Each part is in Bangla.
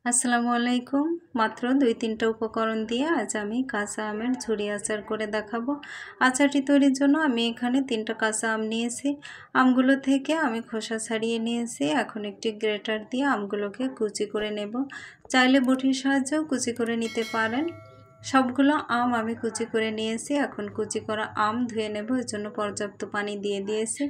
আসসালামু আলাইকুম। মাত্র 2-3টা উপকরণ দিয়ে আজ আমি কাঁচা আমের ঝুরি আচার করে দেখাবো। আচারটি তৈরির জন্য আমি এখানে 3টা কাঁচা আম নিয়েছি। আমগুলো থেকে আমি খোসা ছাড়িয়ে নিয়েছি। এখন একটি গ্রেটার দিয়ে আমগুলোকে কুচি করে নেব। চাইলে বটির সাহায্যেও কুচি করে নিতে পারেন। সবগুলো আম আমি কুচি করে নিয়েছি। এখন কুচি করা আম ধুয়ে নেব, এর জন্য পর্যাপ্ত পানি দিয়ে দিয়েছি।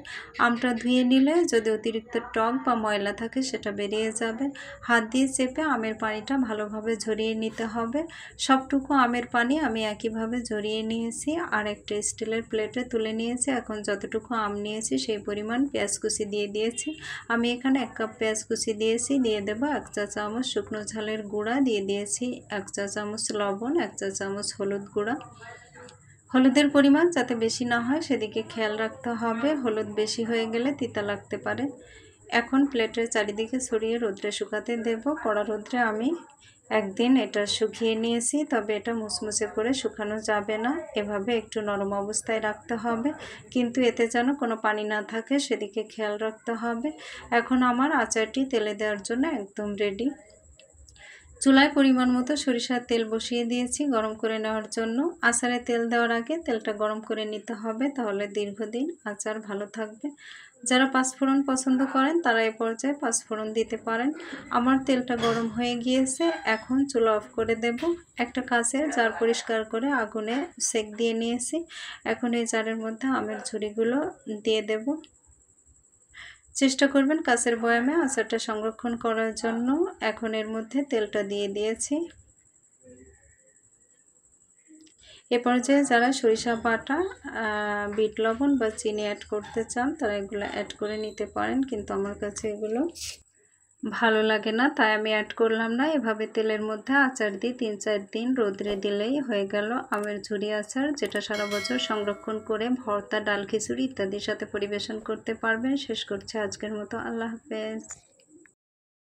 আমটা ধুয়ে নিলে যদি অতিরিক্ত টক বা ময়লা থাকে সেটা বেরিয়ে যাবে। হাত দিয়ে চেপে আমের পানিটা ভালোভাবে ঝরিয়ে নিতে হবে। সবটুকু আমের পানি আমি একইভাবে ঝরিয়ে নিয়েছি আর একটা স্টিলের প্লেটে তুলে নিয়েছি। এখন যতটুকু আম নিয়েছি সেই পরিমাণ পেঁয়াজ কুচি দিয়ে দিয়েছি। আমি এখানে 1 কাপ পেঁয়াজ কুচি দিয়েছি। দিয়ে দেব 1 চা চামচ শুকনো ঝালের গুঁড়া, দিয়ে দিয়েছি 1 চা চামচ লবণ, 1 চা চামচ হলুদ গুঁড়া। হলুদের পরিমাণ যাতে বেশি না হয় সেদিকে খেয়াল রাখতে হবে। হলুদ বেশি হয়ে গেলে তিতা লাগতে পারে। এখন প্লেটের চারিদিকে ছড়িয়ে রোদ্রে শুকাতে দেব। কড়া রোদ্রে আমি একদিন এটা শুকিয়ে নিয়েছি, তবে এটা মুচমুচে করে শুকানো যাবে না, এভাবে একটু নরম অবস্থায় রাখতে হবে, কিন্তু এতে যেন কোনো পানি না থাকে সেদিকে খেয়াল রাখতে হবে। এখন আমার আচারটি তেলে দেওয়ার জন্য একদম রেডি। চুলায় পরিমাণ মতো সরিষার তেল বসিয়ে দিয়েছি গরম করে নেওয়ার জন্য। আচারে তেল দেওয়ার আগে তেলটা গরম করে নিতে হবে, তাহলে দীর্ঘদিন আচার ভালো থাকবে। যারা পাঁচফোড়ন পছন্দ করেন তারা এই পর্যায়ে পাঁচফোড়ন দিতে পারেন। আমার তেলটা গরম হয়ে গিয়েছে, এখন চুলা অফ করে দেব। একটা কাঁচের জার পরিষ্কার করে আগুনে সেক দিয়ে নিয়েছি। এখন এই জারের মধ্যে আমের ঝুরিগুলো দিয়ে দেব। চেষ্টা করবেন কাঁচের বয়ামে আচারটা সংরক্ষণ করার জন্য। এখন এর মধ্যে তেলটা দিয়ে দিয়েছি। এ পর্যায়ে যারা সরিষা বাটা, বিট লবণ বা চিনি অ্যাড করতে চান তারা এগুলো অ্যাড করে নিতে পারেন, কিন্তু আমার কাছে এগুলো ভালো লাগে না, তাই আমি অ্যাড করলাম না। এভাবে তেলের মধ্যে আচার দিয়ে 3-4 দিন রোদ্রে দিলেই হয়ে গেল আমের ঝুরি আচার, যেটা সারা বছর সংরক্ষণ করে ভর্তা, ডাল, খিচুড়ি ইত্যাদির সাথে পরিবেশন করতে পারবেন। শেষ করছি আজকের মতো। আল্লাহ হাফেজ।